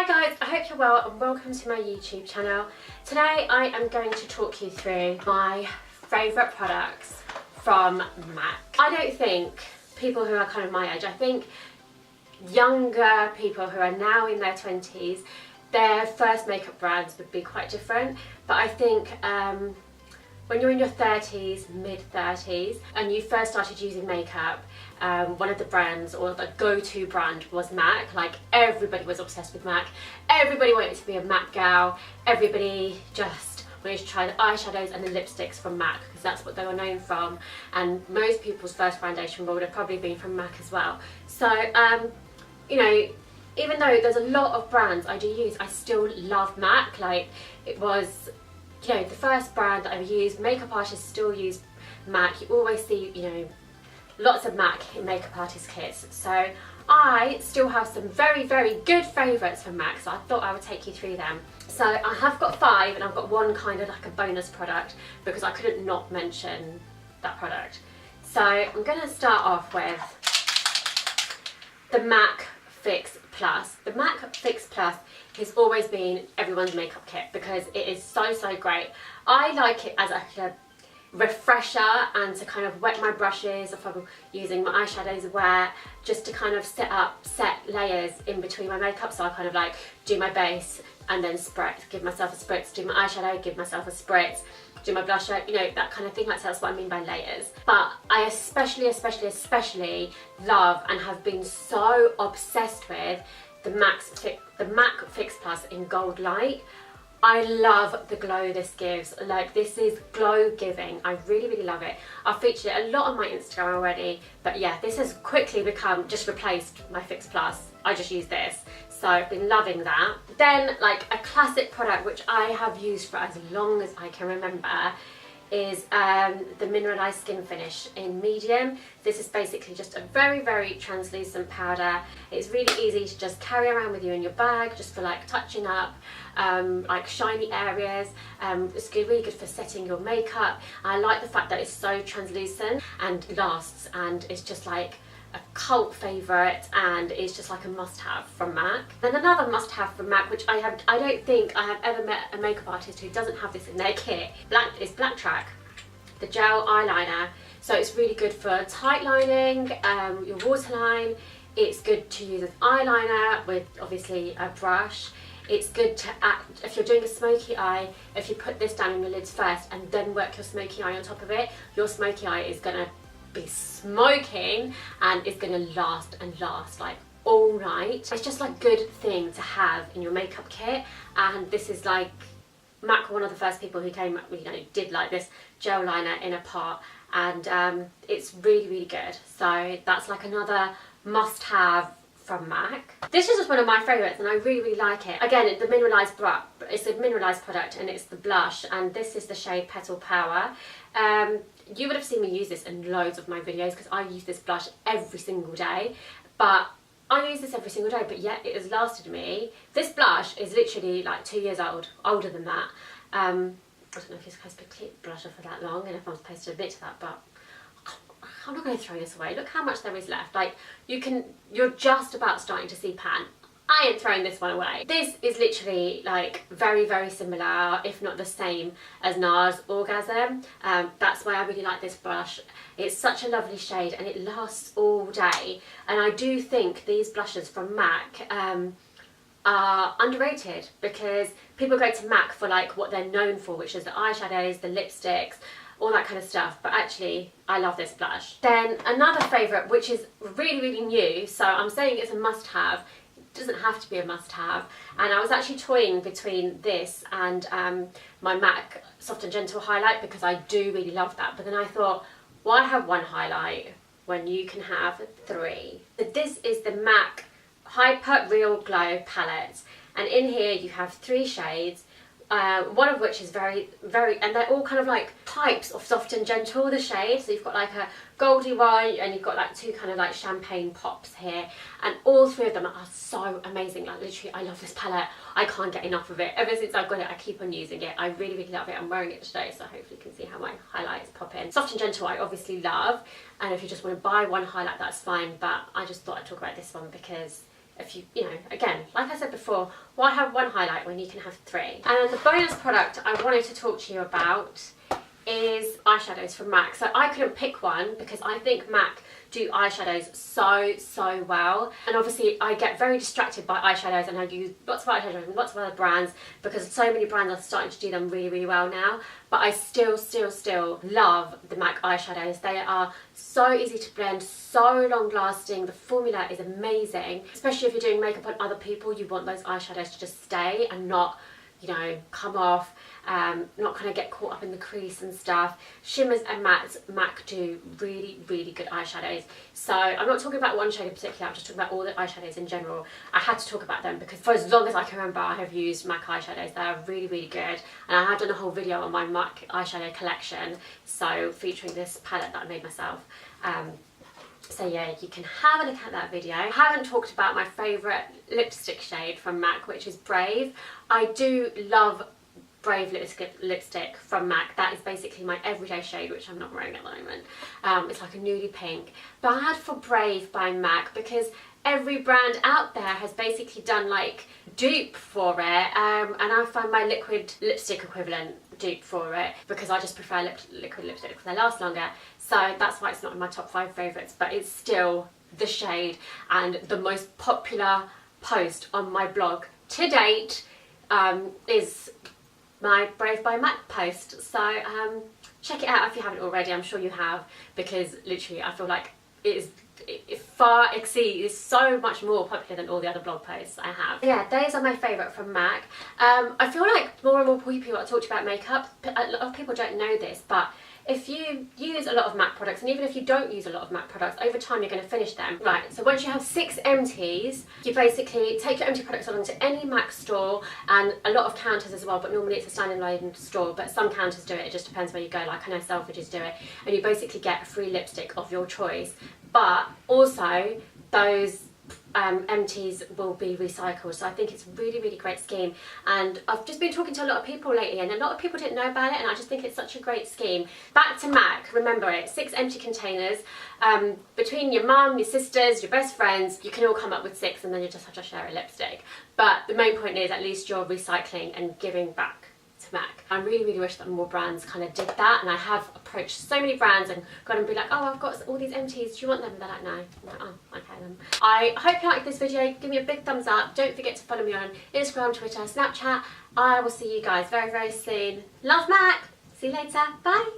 Hi guys, I hope you're well and welcome to my YouTube channel. Today I am going to talk you through my favourite products from MAC. I don't think people who are kind of my age, I think younger people who are now in their 20s, their first makeup brands would be quite different, but I think when you're in your 30s, mid-30s, and you first started using makeup, one of the brands, or the go-to brand, was MAC. Like, everybody was obsessed with MAC. Everybody wanted to be a MAC gal. Everybody just wanted to try the eyeshadows and the lipsticks from MAC, because that's what they were known from. And most people's first foundation would have probably been from MAC as well. So, you know, even though there's a lot of brands I do use, I still love MAC. Like, it was, you know, the first brand that I've used. Makeup artists still use MAC. You always see, you know, lots of MAC in makeup artist kits. So I still have some very, very good favourites from MAC, so I thought I would take you through them. So I have got 5, and I've got one kind of like a bonus product because I couldn't not mention that product. So I'm going to start off with the MAC Fix Plus. The MAC Fix Plus has always been everyone's makeup kit because it is so great. I like it as a refresher and to kind of wet my brushes if I'm using my eyeshadows wet, just to kind of set layers in between my makeup. So I kind of like do my base and then spritz, give myself a spritz, do my eyeshadow, give myself a spritz, do my blusher, you know, that kind of thing. Like, that's what I mean by layers. But I especially love and have been so obsessed with the MAC Fix Plus in Gold Light. I love the glow this gives. Like, this is glow giving. I really love it. I've featured it a lot on my Instagram already, but yeah, this has quickly just replaced my Fix Plus. I just use this, so I've been loving that. Then, like, a classic product which I have used for as long as I can remember is the Mineralized Skin Finish in medium. This is basically just a very translucent powder. It's really easy to just carry around with you in your bag, just for like touching up like shiny areas. It's really good for setting your makeup. I like the fact that it's so translucent and lasts, and it's just like a cult favourite, and it's just like a must-have from MAC. Then another must-have from MAC, which I don't think I have ever met a makeup artist who doesn't have this in their kit, is Black Track, the gel eyeliner. So it's really good for tight lining, your waterline. It's good to use as eyeliner with obviously a brush. It's good to add, if you're doing a smoky eye, if you put this down on your lids first and then work your smoky eye on top of it, your smoky eye is gonna be smoking and it's gonna last like all night. It's just like a good thing to have in your makeup kit, and this is like, MAC were one of the first people who came, you know, did like this gel liner in a pot, and it's really good. So that's like another must-have from MAC. This is just one of my favourites, and I really like it. Again, it's a mineralised product, and it's the blush, and this is the shade Petal Power. You would have seen me use this in loads of my videos because I use this blush every single day, but I use this every single day, but yet it has lasted me. This blush is literally like 2 years old, older than that. I don't know if you're supposed to keep blusher for that long and if I'm supposed to admit to that, but I'm not going to throw this away. Look how much there is left. Like, you're just about starting to see pan. I ain't throwing this one away. This is literally like very similar, if not the same, as NARS Orgasm. That's why I really like this brush. It's such a lovely shade and it lasts all day. And I do think these blushes from MAC are underrated, because people go to MAC for like what they're known for, which is the eyeshadows, the lipsticks, all that kind of stuff, but actually I love this blush. Then another favourite, which is really new, so I'm saying it's a must-have, doesn't have to be a must-have, and I was actually toying between this and my MAC Soft and Gentle highlight, because I do really love that, but then I thought, why have one highlight when you can have 3? But this is the MAC Hyper Real Glow palette, and in here you have 3 shades, one of which is very, and they're all kind of like types of Soft and Gentle, the shades. So you've got like a goldy one, and you've got like 2 kind of like champagne pops here, and all 3 of them are so amazing. Like, literally, I love this palette. I can't get enough of it. Ever since I've got it, I keep on using it. I really love it. I'm wearing it today, so hopefully you can see how my highlights pop in. Soft and Gentle I obviously love, and if you just want to buy one highlight, that's fine, but I just thought I'd talk about this one because if you know, again, like I said before, why have one highlight when you can have 3? And then the bonus product I wanted to talk to you about is eyeshadows from MAC. So I couldn't pick one because I think MAC do eyeshadows so well, and obviously I get very distracted by eyeshadows, and I use lots of eyeshadows from lots of other brands because so many brands are starting to do them really well now. But I still love the MAC eyeshadows. They are so easy to blend, so long lasting. The formula is amazing, especially if you're doing makeup on other people. You want those eyeshadows to just stay and not, you know, come off, not kind of get caught up in the crease and stuff. Shimmers and mattes, MAC do really good eyeshadows. So I'm not talking about one shade in particular, I'm just talking about all the eyeshadows in general. I had to talk about them because for as long as I can remember, I have used MAC eyeshadows. They are really good, and I have done a whole video on my MAC eyeshadow collection, so featuring this palette that I made myself. So yeah, you can have a look at that video. I haven't talked about my favourite lipstick shade from MAC, which is Brave. I do love Brave lipstick from MAC. That is basically my everyday shade, which I'm not wearing at the moment. It's like a nudie pink. But I had for Brave by MAC because every brand out there has basically done like dupe for it, and I find my liquid lipstick equivalent dupe for it because I just prefer liquid lipstick because they last longer. So that's why it's not in my top 5 favourites, but it's still the shade and the most popular post on my blog to date is my Brave by MAC post. So check it out if you haven't already. I'm sure you have, because literally I feel like it far exceeds, so much more popular than all the other blog posts I have. Yeah, those are my favourite from MAC. I feel like more and more people are talking about makeup. A lot of people don't know this, but if you use a lot of MAC products, and even if you don't use a lot of MAC products, over time you're going to finish them. Right, so once you have 6 empties, you basically take your empty products along to any MAC store, and a lot of counters as well, but normally it's a standalone store, but some counters do it, it just depends where you go, like I know Selfridges do it, and you basically get a free lipstick of your choice. But also, those empties will be recycled, so I think it's a really great scheme, and I've just been talking to a lot of people lately and a lot of people didn't know about it, and I just think it's such a great scheme. Back to MAC, remember it, 6 empty containers, between your mum, your sisters, your best friends, you can all come up with 6, and then you just have to share a lipstick. But the main point is at least you're recycling and giving back to MAC. I really wish that more brands kind of did that, and I have approached so many brands and got them to be like, oh, I've got all these empties, do you want them? And they're like, no. I'm like, oh, okay then. I hope you liked this video. Give me a big thumbs up. Don't forget to follow me on Instagram, Twitter, Snapchat. I will see you guys very soon. Love, MAC. See you later. Bye.